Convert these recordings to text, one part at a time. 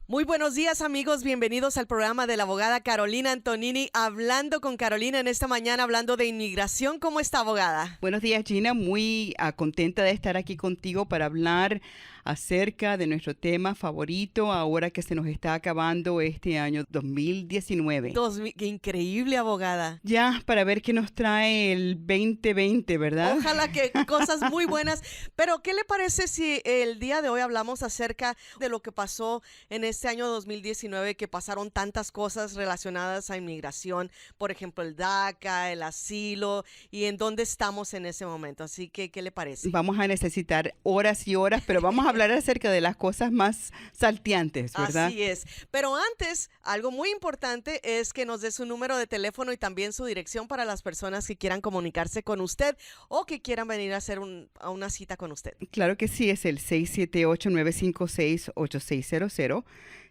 Muy buenos días, amigos. Bienvenidos al programa de la abogada Carolina Antonini, hablando con Carolina en esta mañana, hablando de inmigración. ¿Cómo está, abogada? Buenos días, Gina. Muy contenta de estar aquí contigo para hablar acerca de nuestro tema favorito ahora que se nos está acabando este año 2019. Qué increíble, abogada. Ya para ver qué nos trae el 2020, ¿verdad? Ojalá que cosas muy buenas. Pero, ¿qué le parece si el día de hoy hablamos acerca de lo que pasó en este año 2019, que pasaron tantas cosas relacionadas a inmigración? Por ejemplo, el DACA, el asilo, y en dónde estamos en ese momento. Así que, ¿qué le parece? Vamos a necesitar horas y horas, pero vamos a hablar acerca de las cosas más salteantes, ¿verdad? Así es. Pero antes, algo muy importante es que nos dé su número de teléfono y también su dirección para las personas que quieran comunicarse con usted o que quieran venir a hacer a una cita con usted. Claro que sí, es el 678-956-8600.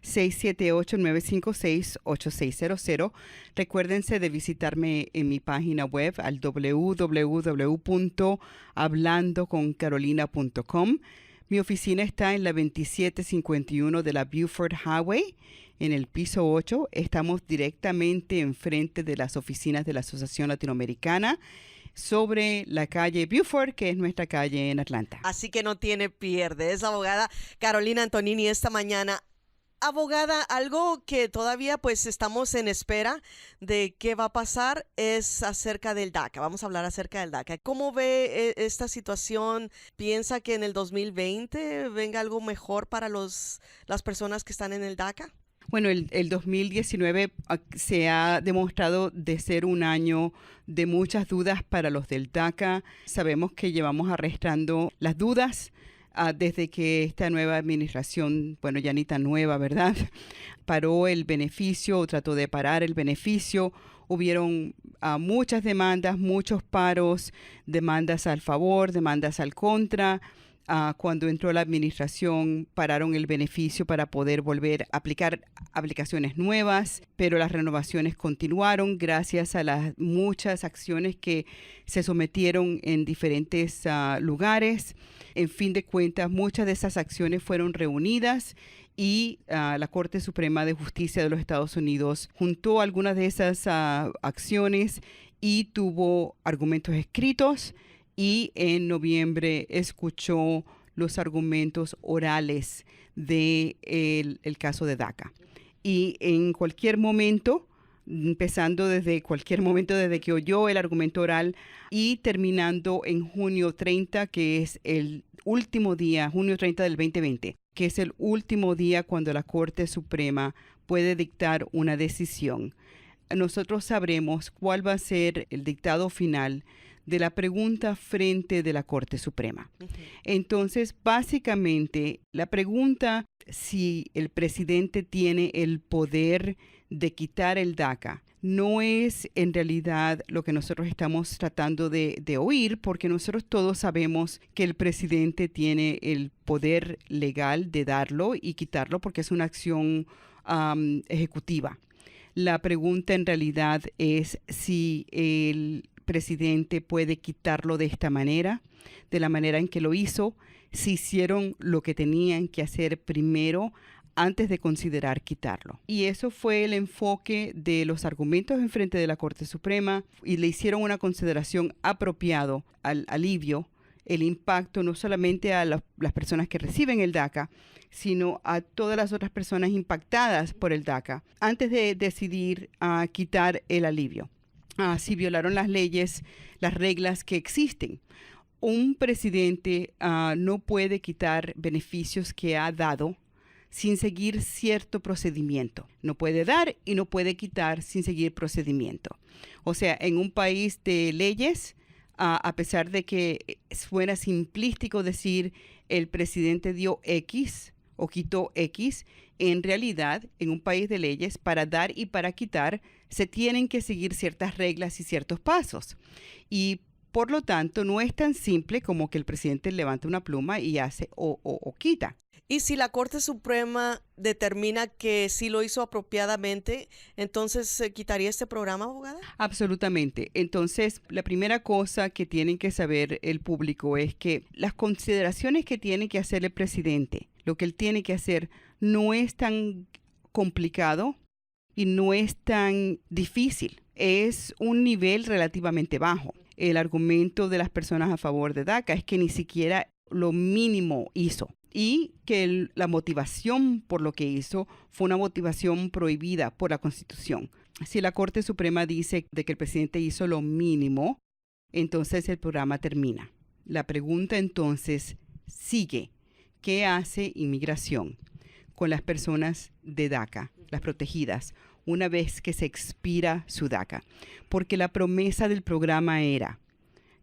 678-956-8600. Recuérdense de visitarme en mi página web al www.hablandoconcarolina.com. Mi oficina está en la 2751 de la Buford Highway, en el piso 8. Estamos directamente enfrente de las oficinas de la Asociación Latinoamericana, sobre la calle Buford, que es nuestra calle en Atlanta. Así que no tiene pierde. Es la abogada Carolina Antonini esta mañana. Abogada, algo que todavía pues estamos en espera de qué va a pasar es acerca del DACA. Vamos a hablar acerca del DACA. ¿Cómo ve esta situación? ¿Piensa que en el 2020 venga algo mejor para las personas que están en el DACA? Bueno, el 2019 se ha demostrado de ser un año de muchas dudas para los del DACA. Sabemos que llevamos arrastrando las dudas desde que esta nueva administración, bueno, ya ni tan nueva, ¿verdad? Paró el beneficio o trató de parar el beneficio. Hubieron muchas demandas, muchos paros, demandas al favor, demandas al contra. Cuando entró la administración, pararon el beneficio para poder volver a aplicar aplicaciones nuevas, pero las renovaciones continuaron gracias a las muchas acciones que se sometieron en diferentes lugares. En fin de cuentas, muchas de esas acciones fueron reunidas y la Corte Suprema de Justicia de los Estados Unidos juntó algunas de esas acciones y tuvo argumentos escritos, y en noviembre escuchó los argumentos orales del el caso de DACA. Y en cualquier momento, empezando desde cualquier momento desde que oyó el argumento oral y terminando en junio 30, que es el último día, junio 30 del 2020, que es el último día cuando la Corte Suprema puede dictar una decisión, nosotros sabremos cuál va a ser el dictado final de la pregunta frente de la Corte Suprema. Uh-huh. Entonces, básicamente, la pregunta si el presidente tiene el poder de quitar el DACA no es en realidad lo que nosotros estamos tratando de oír, porque nosotros todos sabemos que el presidente tiene el poder legal de darlo y quitarlo porque es una acción ejecutiva. La pregunta en realidad es si el presidente puede quitarlo de esta manera, de la manera en que lo hizo, si hicieron lo que tenían que hacer primero antes de considerar quitarlo. Y eso fue el enfoque de los argumentos en frente de la Corte Suprema, y le hicieron una consideración apropiado al alivio, el impacto no solamente a las personas que reciben el DACA, sino a todas las otras personas impactadas por el DACA, antes de decidir quitar el alivio. Si violaron las leyes, las reglas que existen. Un presidente no puede quitar beneficios que ha dado sin seguir cierto procedimiento. No puede dar y no puede quitar sin seguir procedimiento. O sea, en un país de leyes, a pesar de que fuera simplístico decir el presidente dio X o quitó X, en realidad, en un país de leyes, para dar y para quitar, se tienen que seguir ciertas reglas y ciertos pasos. Y Por lo tanto, no es tan simple como que el presidente levanta una pluma y hace o quita. Y si la Corte Suprema determina que sí lo hizo apropiadamente, entonces ¿se quitaría este programa, abogada? Absolutamente. Entonces, la primera cosa que tienen que saber el público es que las consideraciones que tiene que hacer el presidente, lo que él tiene que hacer, no es tan complicado y no es tan difícil. Es un nivel relativamente bajo. El argumento de las personas a favor de DACA es que ni siquiera lo mínimo hizo y que la motivación por lo que hizo fue una motivación prohibida por la Constitución. Si la Corte Suprema dice de que el presidente hizo lo mínimo, entonces el programa termina. La pregunta entonces sigue. ¿Qué hace inmigración con las personas de DACA, las protegidas, una vez que se expira su DACA? Porque la promesa del programa era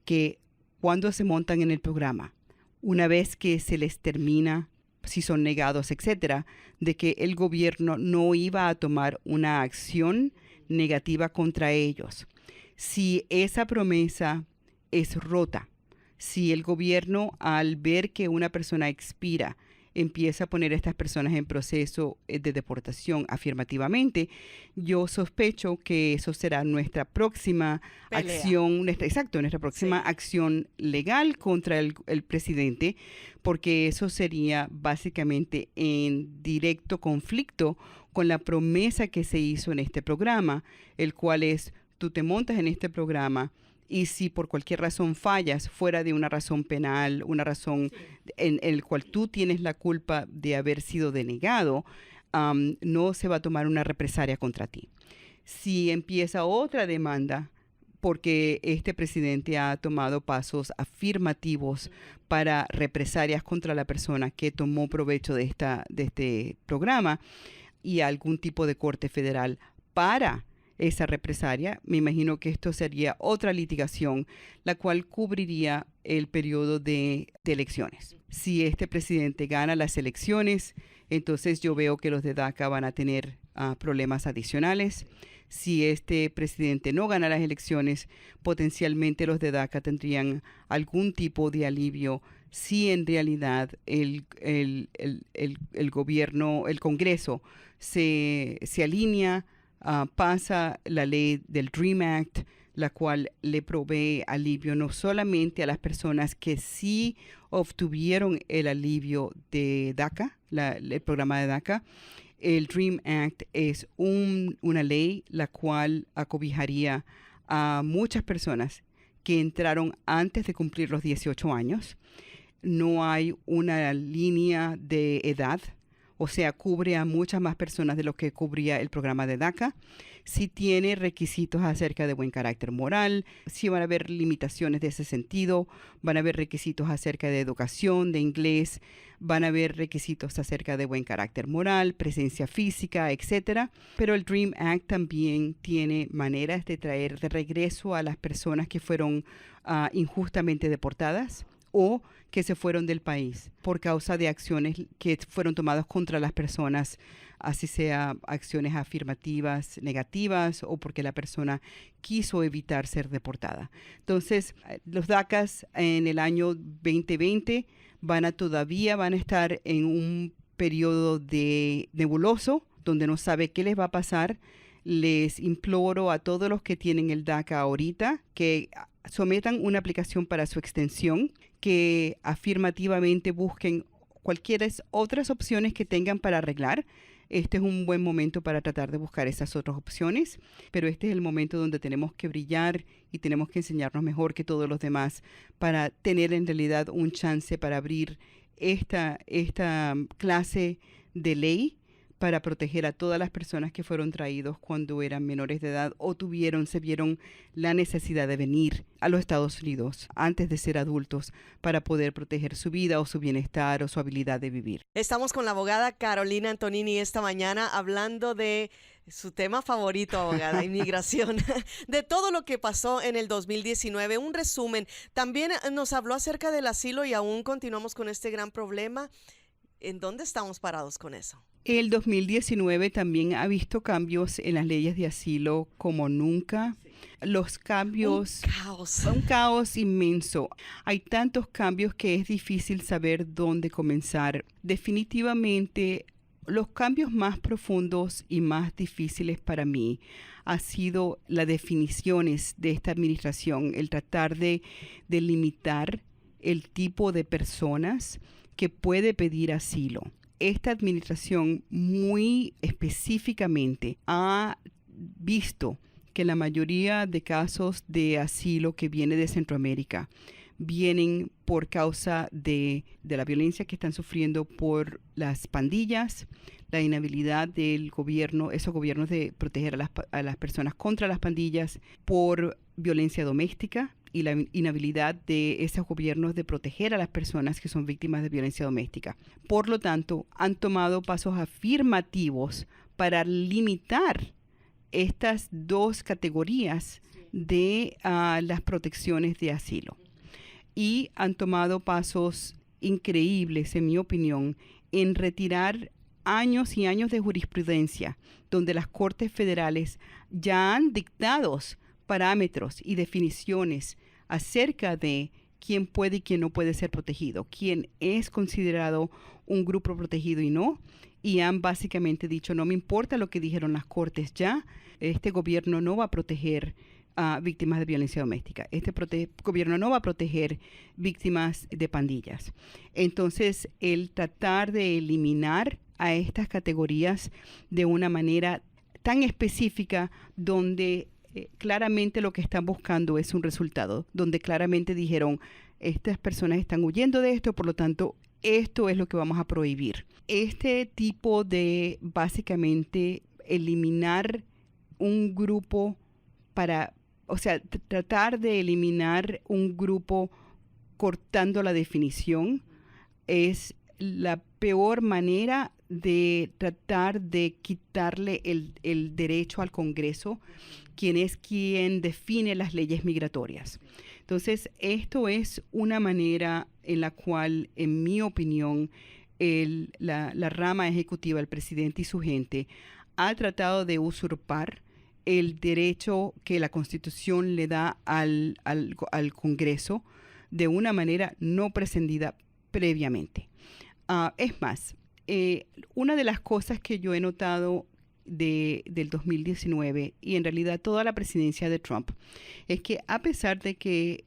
que cuando se montan en el programa, una vez que se les termina, si son negados, etcétera, de que el gobierno no iba a tomar una acción negativa contra ellos. Si esa promesa es rota, si el gobierno al ver que una persona expira, empieza a poner a estas personas en proceso de deportación afirmativamente, yo sospecho que eso será nuestra próxima acción, nuestra próxima acción legal contra el presidente, porque eso sería básicamente en directo conflicto con la promesa que se hizo en este programa, el cual es, tú te montas en este programa, y si por cualquier razón fallas, fuera de una razón penal, una razón en el cual tú tienes la culpa de haber sido denegado, no se va a tomar una represalia contra ti. Si empieza otra demanda, porque este presidente ha tomado pasos afirmativos para represalias contra la persona que tomó provecho de este programa y algún tipo de corte federal para esa represalia, me imagino que esto sería otra litigación, la cual cubriría el periodo de elecciones. Si este presidente gana las elecciones, entonces yo veo que los de DACA van a tener problemas adicionales. Si este presidente no gana las elecciones, potencialmente los de DACA tendrían algún tipo de alivio si en realidad el gobierno, el Congreso se alinea, pasa la ley del DREAM Act, la cual le provee alivio no solamente a las personas que sí obtuvieron el alivio de DACA, el programa de DACA. El DREAM Act es una ley la cual acobijaría a muchas personas que entraron antes de cumplir los 18 años. No hay una línea de edad, o sea, cubre a muchas más personas de lo que cubría el programa de DACA. Si tiene requisitos acerca de buen carácter moral, si van a haber limitaciones de ese sentido, van a haber requisitos acerca de educación, de inglés, van a haber requisitos acerca de buen carácter moral, presencia física, etcétera. Pero el DREAM Act también tiene maneras de traer de regreso a las personas que fueron injustamente deportadas o que se fueron del país por causa de acciones que fueron tomadas contra las personas, así sea acciones afirmativas, negativas, o porque la persona quiso evitar ser deportada. Entonces, los DACAs en el año 2020 todavía van a estar en un periodo de nebuloso, donde no sabe qué les va a pasar. Les imploro a todos los que tienen el DACA ahorita que sometan una aplicación para su extensión, que afirmativamente busquen cualquiera otras opciones que tengan para arreglar. Este es un buen momento para tratar de buscar esas otras opciones, pero este es el momento donde tenemos que brillar y tenemos que enseñarnos mejor que todos los demás para tener en realidad un chance para abrir esta clase de ley para proteger a todas las personas que fueron traídos cuando eran menores de edad o se vieron la necesidad de venir a los Estados Unidos antes de ser adultos para poder proteger su vida o su bienestar o su habilidad de vivir. Estamos con la abogada Carolina Antonini esta mañana hablando de su tema favorito, abogada, inmigración, de todo lo que pasó en el 2019. Un resumen. También nos habló acerca del asilo y aún continuamos con este gran problema. ¿En dónde estamos parados con eso? El 2019 también ha visto cambios en las leyes de asilo como nunca. Los cambios... Un caos inmenso. Hay tantos cambios que es difícil saber dónde comenzar. Definitivamente, los cambios más profundos y más difíciles para mí ha sido las definiciones de esta administración, el tratar de limitar el tipo de personas que puede pedir asilo. Esta administración muy específicamente ha visto que la mayoría de casos de asilo que viene de Centroamérica vienen por causa de la violencia que están sufriendo por las pandillas, la inhabilidad del gobierno, esos gobiernos de proteger a las personas contra las pandillas, por violencia doméstica y la inhabilidad de esos gobiernos de proteger a las personas que son víctimas de violencia doméstica. Por lo tanto, han tomado pasos afirmativos para limitar estas dos categorías de las protecciones de asilo. Y han tomado pasos increíbles, en mi opinión, en retirar años y años de jurisprudencia donde las cortes federales ya han dictado parámetros y definiciones acerca de quién puede y quién no puede ser protegido, quién es considerado un grupo protegido y no. Y han básicamente dicho, no me importa lo que dijeron las cortes ya, este gobierno no va a proteger a víctimas de violencia doméstica. Este gobierno no va a proteger víctimas de pandillas. Entonces, el tratar de eliminar a estas categorías de una manera tan específica donde claramente lo que están buscando es un resultado, donde claramente dijeron, estas personas están huyendo de esto, por lo tanto, esto es lo que vamos a prohibir. Este tipo de, básicamente, eliminar un grupo tratar de eliminar un grupo cortando la definición es la peor manera de tratar de quitarle el derecho al Congreso, quien define las leyes migratorias. Entonces, esto es una manera en la cual, en mi opinión, la rama ejecutiva, el presidente y su gente, ha tratado de usurpar el derecho que la Constitución le da al Congreso de una manera no prescindida previamente. Es más, una de las cosas que yo he notado del 2019 y en realidad toda la presidencia de Trump es que a pesar de que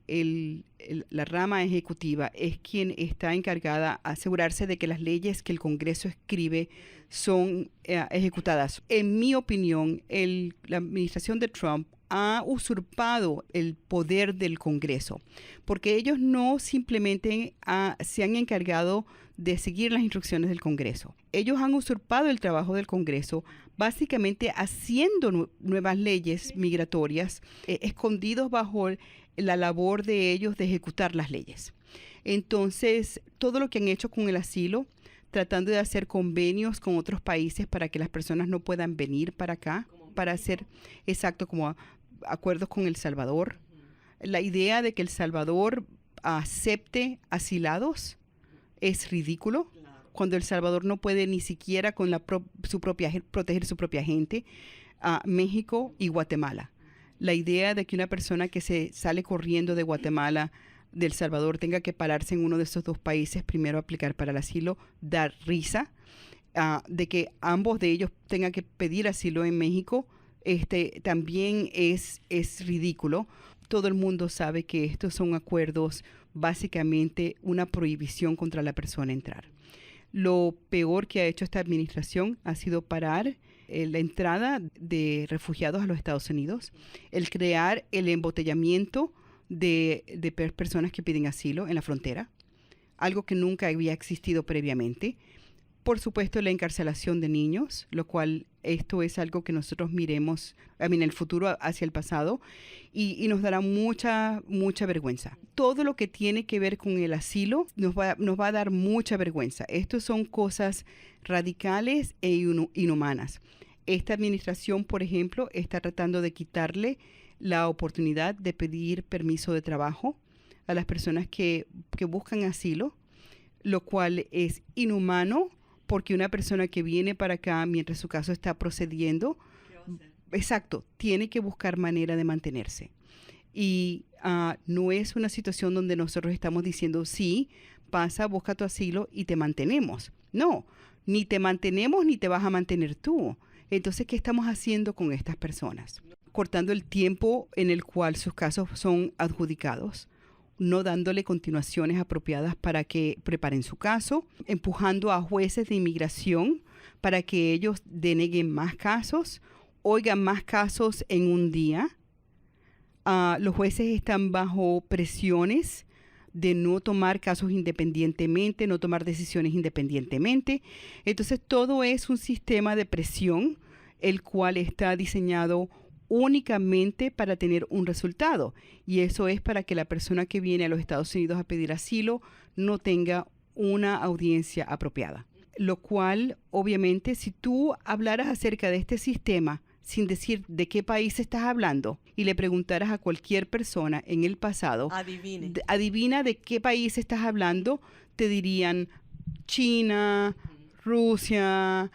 la rama ejecutiva es quien está encargada de asegurarse de que las leyes que el Congreso escribe son ejecutadas, en mi opinión, la administración de Trump ha usurpado el poder del Congreso, porque ellos no simplemente se han encargado de seguir las instrucciones del Congreso. Ellos han usurpado el trabajo del Congreso, básicamente haciendo nuevas leyes migratorias, escondidos bajo la labor de ellos de ejecutar las leyes. Entonces, todo lo que han hecho con el asilo, tratando de hacer convenios con otros países para que las personas no puedan venir para acá, para hacer, exacto, como acuerdos con El Salvador. La idea de que El Salvador acepte asilados es ridículo, cuando El Salvador no puede ni siquiera con proteger su propia gente. México y Guatemala. La idea de que una persona que se sale corriendo de Guatemala, de El Salvador, tenga que pararse en uno de esos dos países, primero aplicar para el asilo, dar risa. De que ambos de ellos tengan que pedir asilo en México, también es ridículo. Todo el mundo sabe que estos son acuerdos, básicamente una prohibición contra la persona entrar. Lo peor que ha hecho esta administración ha sido parar la entrada de refugiados a los Estados Unidos, el crear el embotellamiento de personas que piden asilo en la frontera, algo que nunca había existido previamente. Por supuesto, la encarcelación de niños, lo cual esto es algo que nosotros miremos en el futuro hacia el pasado y nos dará mucha vergüenza. Todo lo que tiene que ver con el asilo nos va a dar mucha vergüenza. Estos son cosas radicales e inhumanas. Esta administración, por ejemplo, está tratando de quitarle la oportunidad de pedir permiso de trabajo a las personas que buscan asilo, lo cual es inhumano, porque una persona que viene para acá mientras su caso está procediendo exacto, tiene que buscar manera de mantenerse. Y no es una situación donde nosotros estamos diciendo, sí, pasa, busca tu asilo y te mantenemos. No, ni te mantenemos ni te vas a mantener tú. Entonces, ¿qué estamos haciendo con estas personas? Cortando el tiempo en el cual sus casos son adjudicados, no dándole continuaciones apropiadas para que preparen su caso, empujando a jueces de inmigración para que ellos deneguen más casos, oigan más casos en un día. Los jueces están bajo presiones de no tomar casos independientemente, no tomar decisiones independientemente. Entonces, todo es un sistema de presión, el cual está diseñado únicamente para tener un resultado. Y eso es para que la persona que viene a los Estados Unidos a pedir asilo no tenga una audiencia apropiada. Lo cual, obviamente, si tú hablaras acerca de este sistema sin decir de qué país estás hablando y le preguntaras a cualquier persona en el pasado, adivina de qué país estás hablando, te dirían China, Rusia,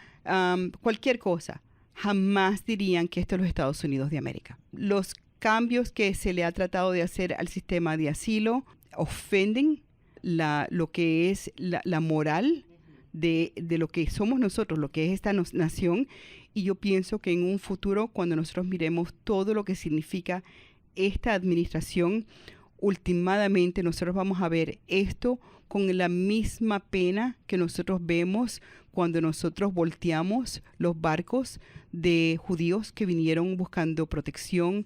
cualquier cosa. Jamás dirían que esto es los Estados Unidos de América. Los cambios que se le ha tratado de hacer al sistema de asilo ofenden lo que es la moral de lo que somos nosotros, lo que es esta nación. Y yo pienso que en un futuro, cuando nosotros miremos todo lo que significa esta administración, últimamente nosotros vamos a ver esto con la misma pena que nosotros vemos cuando nosotros volteamos los barcos de judíos que vinieron buscando protección,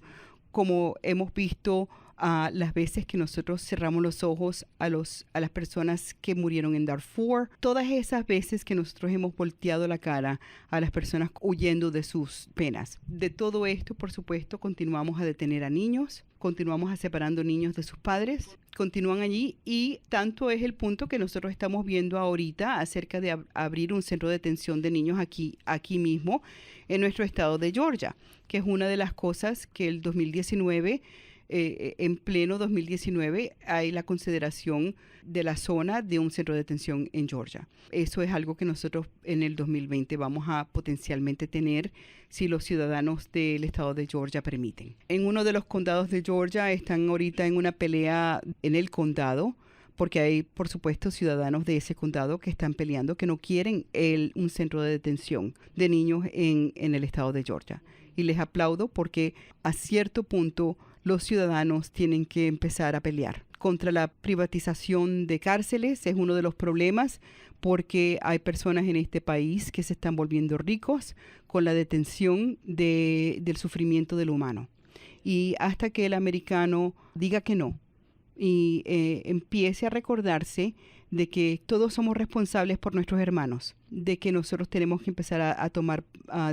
como hemos visto las veces que nosotros cerramos los ojos a las personas que murieron en Darfur, todas esas veces que nosotros hemos volteado la cara a las personas huyendo de sus penas. De todo esto, por supuesto, continuamos a detener a niños, continuamos a separando niños de sus padres, continúan allí, y tanto es el punto que nosotros estamos viendo ahorita acerca de abrir un centro de detención de niños aquí mismo en nuestro estado de Georgia, que es una de las cosas que el 2019 en pleno 2019 hay la consideración de la zona de un centro de detención en Georgia. Eso es algo que nosotros en el 2020 vamos a potencialmente tener si los ciudadanos del estado de Georgia permiten. En uno de los condados de Georgia están ahorita en una pelea en el condado, porque hay, por supuesto, ciudadanos de ese condado que están peleando, que no quieren un centro de detención de niños en el estado de Georgia. Y les aplaudo porque a cierto punto los ciudadanos tienen que empezar a pelear contra la privatización de cárceles. Es uno de los problemas porque hay personas en este país que se están volviendo ricos con la detención del sufrimiento del humano. Y hasta que el americano diga que no y empiece a recordarse de que todos somos responsables por nuestros hermanos, de que nosotros tenemos que empezar a tomar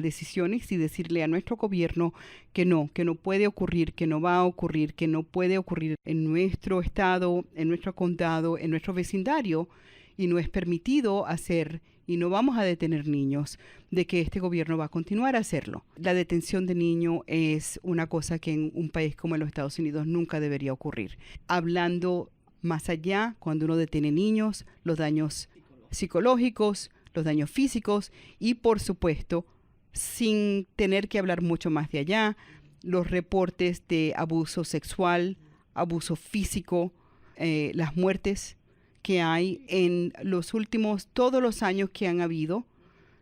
decisiones y decirle a nuestro gobierno que no puede ocurrir, que no va a ocurrir, que no puede ocurrir en nuestro estado, en nuestro condado, en nuestro vecindario, y no es permitido hacer, y no vamos a detener niños, de que este gobierno va a continuar a hacerlo. La detención de niños es una cosa que en un país como los Estados Unidos nunca debería ocurrir. Hablando más allá, cuando uno detiene niños, los daños psicológicos, los daños físicos y, por supuesto, sin tener que hablar mucho más de allá, los reportes de abuso sexual, abuso físico, las muertes que hay en los últimos, todos los años que han habido.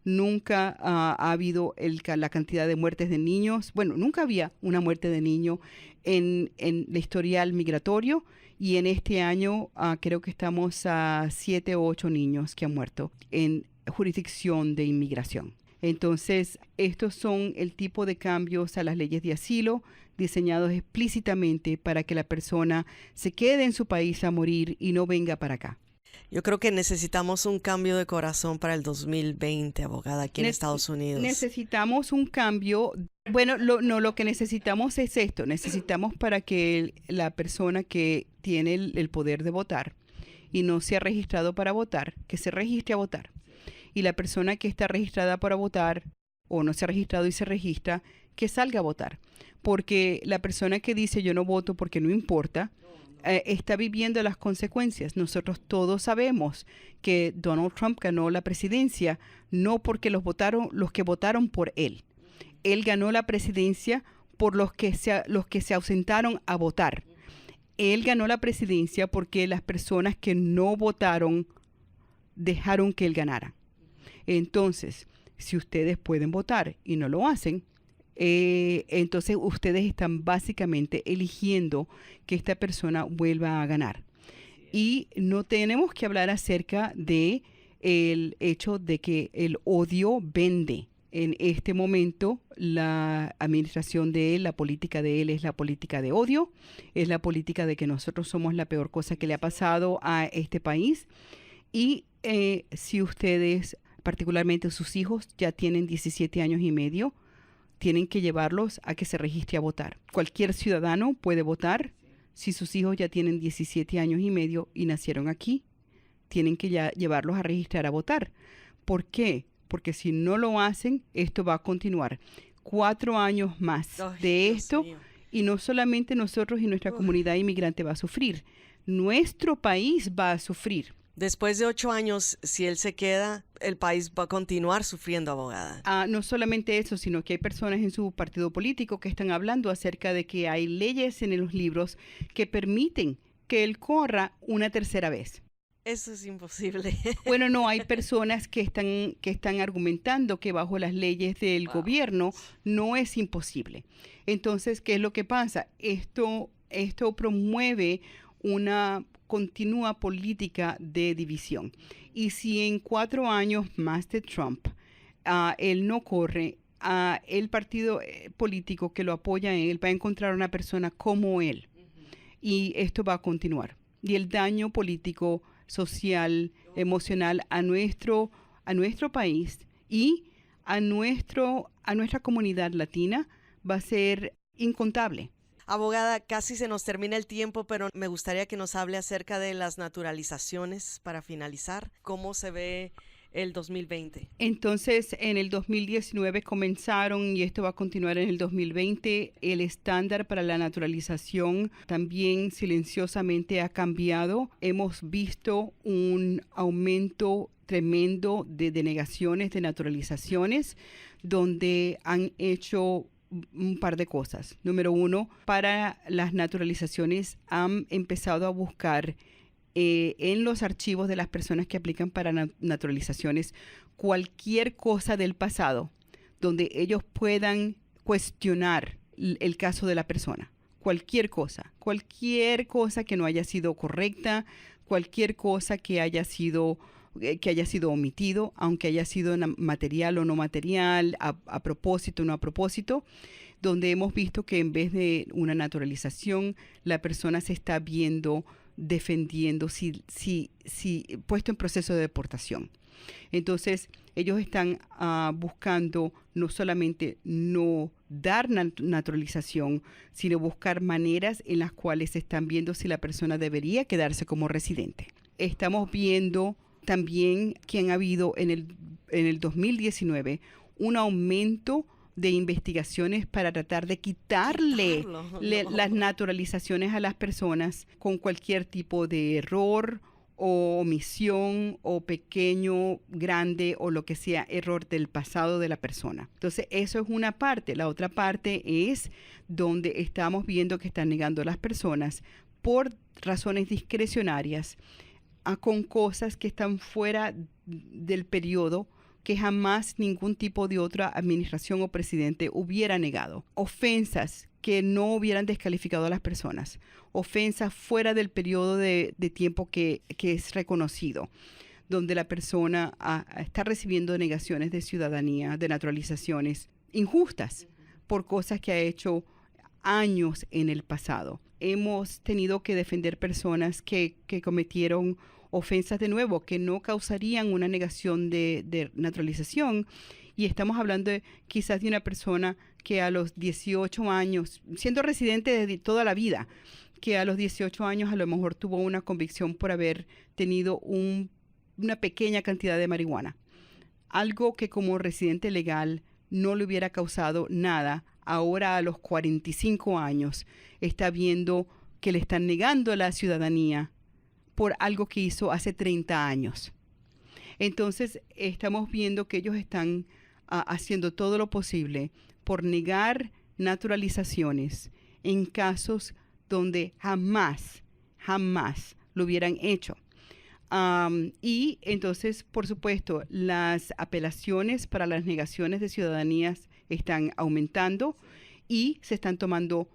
Nunca ha habido la cantidad de muertes de niños. Bueno, nunca había una muerte de niño en el historial migratorio, y en este año creo que estamos a 7 o 8 niños que han muerto en jurisdicción de inmigración. Entonces, estos son el tipo de cambios a las leyes de asilo diseñados explícitamente para que la persona se quede en su país a morir y no venga para acá. Yo creo que necesitamos un cambio de corazón para el 2020, abogada, aquí en Estados Unidos. Necesitamos un cambio. Bueno, lo que necesitamos es esto. Necesitamos para que la persona que tiene el poder de votar y no se ha registrado para votar, que se registre a votar. Y la persona que está registrada para votar o no se ha registrado y se registra, que salga a votar. Porque la persona que dice yo no voto porque no importa, está viviendo las consecuencias. Nosotros todos sabemos que Donald Trump ganó la presidencia no porque los que votaron por él. Él ganó la presidencia por los que se ausentaron a votar. Él ganó la presidencia porque las personas que no votaron dejaron que él ganara. Entonces, si ustedes pueden votar y no lo hacen, entonces ustedes están básicamente eligiendo que esta persona vuelva a ganar. Y no tenemos que hablar acerca de el hecho de que el odio vende. En este momento, la administración de él, la política de él es la política de odio, es la política de que nosotros somos la peor cosa que le ha pasado a este país. Y si ustedes, particularmente sus hijos, ya tienen 17 años y medio, tienen que llevarlos a que se registre a votar. Cualquier ciudadano puede votar. Si sus hijos ya tienen 17 años y medio y nacieron aquí, tienen que ya llevarlos a registrar a votar. ¿Por qué? Porque si no lo hacen, esto va a continuar 4 años más de esto. Y no solamente nosotros y nuestra comunidad inmigrante va a sufrir, nuestro país va a sufrir. Después de 8 años, si él se queda, el país va a continuar sufriendo, abogada. No solamente eso, sino que hay personas en su partido político que están hablando acerca de que hay leyes en los libros que permiten que él corra una tercera vez. Eso es imposible. Bueno, no, hay personas que están argumentando que bajo las leyes del gobierno no es imposible. Entonces, ¿qué es lo que pasa? Esto promueve una continua política de división. Y si en 4 años más de Trump, él no corre, el partido político que lo apoya a él va a encontrar una persona como él. Y esto va a continuar. Y el daño político, social, emocional a nuestro país y a nuestra comunidad latina va a ser incontable. Abogada, casi se nos termina el tiempo, pero me gustaría que nos hable acerca de las naturalizaciones para finalizar. ¿Cómo se ve el 2020? Entonces, en el 2019 comenzaron, y esto va a continuar en el 2020, el estándar para la naturalización también silenciosamente ha cambiado. Hemos visto un aumento tremendo de denegaciones de naturalizaciones, donde han hecho un par de cosas. Número 1, para las naturalizaciones han empezado a buscar en los archivos de las personas que aplican para naturalizaciones cualquier cosa del pasado donde ellos puedan cuestionar el caso de la persona. Cualquier cosa que no haya sido correcta, cualquier cosa que haya sido omitido, aunque haya sido material o no material, a propósito o no a propósito, donde hemos visto que en vez de una naturalización, la persona se está viendo defendiendo si puesto en proceso de deportación. Entonces, ellos están buscando no solamente no dar naturalización, sino buscar maneras en las cuales se están viendo si la persona debería quedarse como residente. Estamos viendo también que han habido en el 2019 un aumento de investigaciones para tratar de quitarle las naturalizaciones a las personas con cualquier tipo de error o omisión o pequeño, grande o lo que sea, error del pasado de la persona. Entonces, eso es una parte. La otra parte es donde estamos viendo que están negando a las personas por razones discrecionarias con cosas que están fuera del periodo que jamás ningún tipo de otra administración o presidente hubiera negado. Ofensas que no hubieran descalificado a las personas. Ofensas fuera del periodo de tiempo que es reconocido, donde la persona está recibiendo negaciones de ciudadanía, de naturalizaciones injustas por cosas que ha hecho años en el pasado. Hemos tenido que defender personas que cometieron ofensas de nuevo, que no causarían una negación de naturalización. Y estamos hablando quizás de una persona que a los 18 años, siendo residente desde toda la vida, que a los 18 años a lo mejor tuvo una convicción por haber tenido una pequeña cantidad de marihuana. Algo que como residente legal no le hubiera causado nada. Ahora a los 45 años está viendo que le están negando la ciudadanía por algo que hizo hace 30 años. Entonces, estamos viendo que ellos están haciendo todo lo posible por negar naturalizaciones en casos donde jamás lo hubieran hecho. Y entonces, por supuesto, las apelaciones para las negaciones de ciudadanías están aumentando y se están tomando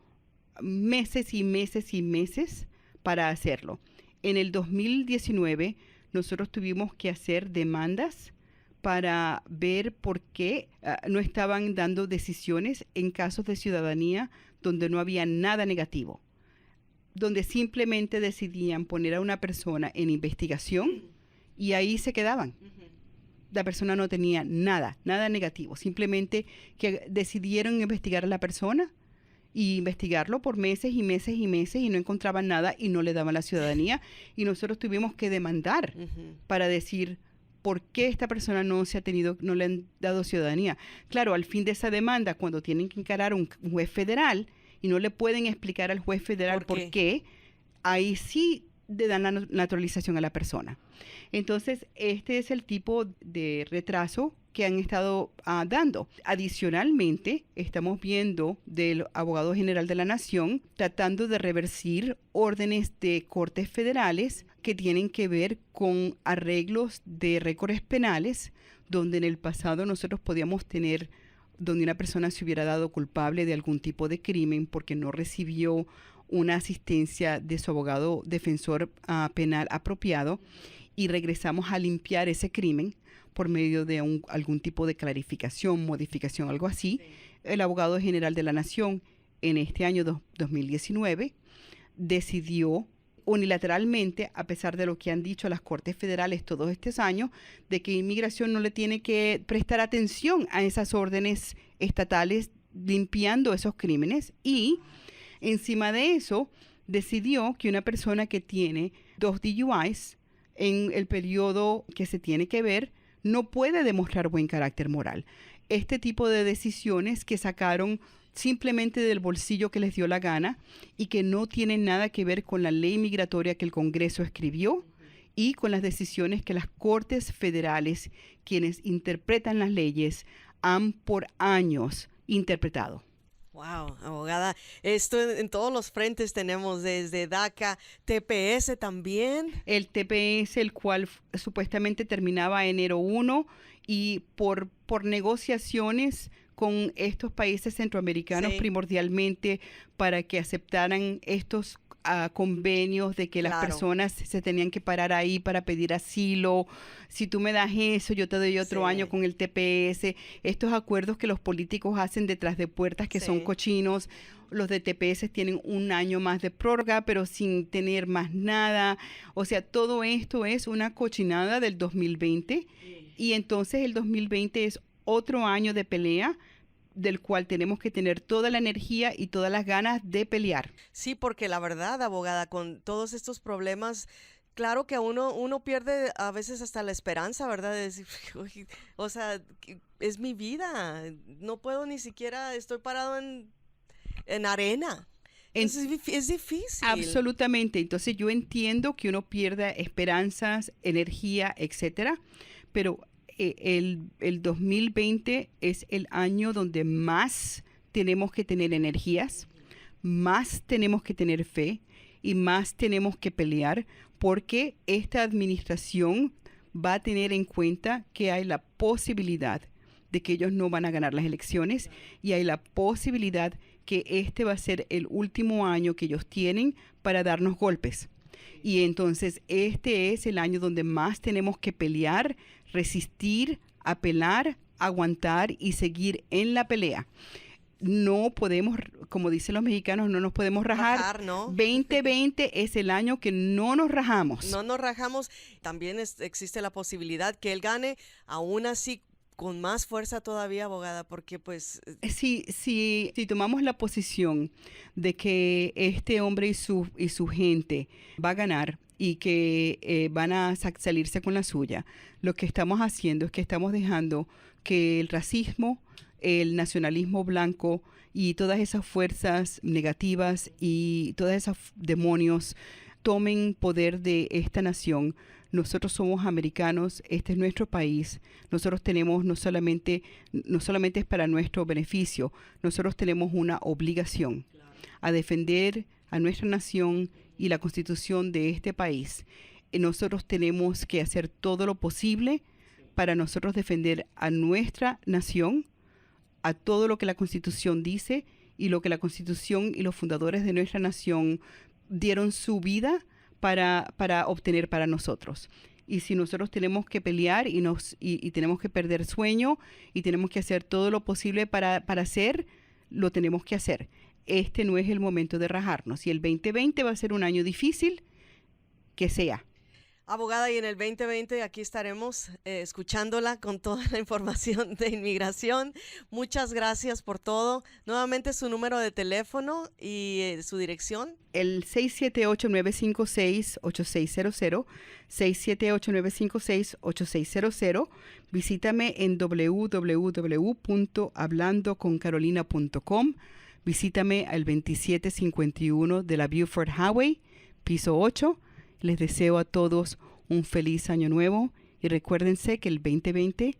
meses y meses y meses para hacerlo. En el 2019, nosotros tuvimos que hacer demandas para ver por qué no estaban dando decisiones en casos de ciudadanía donde no había nada negativo, donde simplemente decidían poner a una persona en investigación y ahí se quedaban. La persona no tenía nada negativo, simplemente que decidieron investigar a la persona y investigarlo por meses y meses y meses y no encontraban nada y no le daban la ciudadanía. Y nosotros tuvimos que demandar para decir por qué esta persona no le han dado ciudadanía. Claro, al fin de esa demanda, cuando tienen que encarar un juez federal y no le pueden explicar al juez federal por qué, ahí sí le dan la naturalización a la persona. Entonces, este es el tipo de retraso que han estado dando. Adicionalmente, estamos viendo del abogado general de la Nación tratando de reversir órdenes de cortes federales que tienen que ver con arreglos de récords penales, donde en el pasado nosotros podíamos tener donde una persona se hubiera dado culpable de algún tipo de crimen porque no recibió una asistencia de su abogado defensor penal apropiado, y regresamos a limpiar ese crimen por medio de algún tipo de clarificación, modificación, algo así. Sí. El abogado general de la Nación en este año 2019 decidió unilateralmente, a pesar de lo que han dicho las Cortes Federales todos estos años, de que inmigración no le tiene que prestar atención a esas órdenes estatales limpiando esos crímenes, y encima de eso decidió que una persona que tiene 2 DUIs en el periodo que se tiene que ver no puede demostrar buen carácter moral. Este tipo de decisiones que sacaron simplemente del bolsillo que les dio la gana y que no tienen nada que ver con la ley migratoria que el Congreso escribió y con las decisiones que las Cortes Federales, quienes interpretan las leyes, han por años interpretado. Wow, abogada, esto en todos los frentes tenemos, desde DACA, TPS también. El TPS, el cual supuestamente terminaba enero 1, y por negociaciones con estos países centroamericanos, sí, primordialmente para que aceptaran estos convenios de que las personas se tenían que parar ahí para pedir asilo. Si tú me das eso, yo te doy otro año con el TPS. Estos acuerdos que los políticos hacen detrás de puertas que son cochinos. Los de TPS tienen un año más de prórroga, pero sin tener más nada. O sea, todo esto es una cochinada del 2020. Y entonces el 2020 es otro año de pelea, del cual tenemos que tener toda la energía y todas las ganas de pelear. Sí, porque la verdad, abogada, con todos estos problemas, claro que uno pierde a veces hasta la esperanza, ¿verdad? De decir, o sea, es mi vida, no puedo ni siquiera, estoy parado en arena. Es difícil. Absolutamente. Entonces yo entiendo que uno pierda esperanzas, energía, etcétera, pero el 2020 es el año donde más tenemos que tener energías, más tenemos que tener fe y más tenemos que pelear, porque esta administración va a tener en cuenta que hay la posibilidad de que ellos no van a ganar las elecciones, y hay la posibilidad que este va a ser el último año que ellos tienen para darnos golpes. Y entonces este es el año donde más tenemos que pelear, resistir, apelar, aguantar y seguir en la pelea. No podemos, como dicen los mexicanos, no nos podemos rajar. ¿No? 2020 es el año que no nos rajamos. No nos rajamos. También existe la posibilidad que él gane, aún así con más fuerza todavía, abogada, porque pues... Si tomamos la posición de que este hombre y su gente va a ganar y que van a salirse con la suya, lo que estamos haciendo es que estamos dejando que el racismo, el nacionalismo blanco y todas esas fuerzas negativas y todos esos demonios tomen poder de esta nación. nosotros somos americanos, este es nuestro país, nosotros tenemos no solamente es para nuestro beneficio, nosotros tenemos una obligación a defender a nuestra nación y la Constitución de este país. Nosotros tenemos que hacer todo lo posible para nosotros defender a nuestra nación, a todo lo que la Constitución dice y lo que la Constitución y los fundadores de nuestra nación dieron su vida para obtener para nosotros. Y si nosotros tenemos que pelear y tenemos que perder sueño y tenemos que hacer todo lo posible para hacer, lo tenemos que hacer. Este no es el momento de rajarnos. Y el 2020 va a ser un año difícil, que sea. Abogada, y en el 2020 aquí estaremos escuchándola con toda la información de inmigración. Muchas gracias por todo. Nuevamente su número de teléfono y su dirección. El 678-956-8600, 678-956-8600. Visítame en www.hablandoconcarolina.com. Visítame al 2751 de la Buford Highway, piso 8. Les deseo a todos un feliz año nuevo y recuérdense que el 2020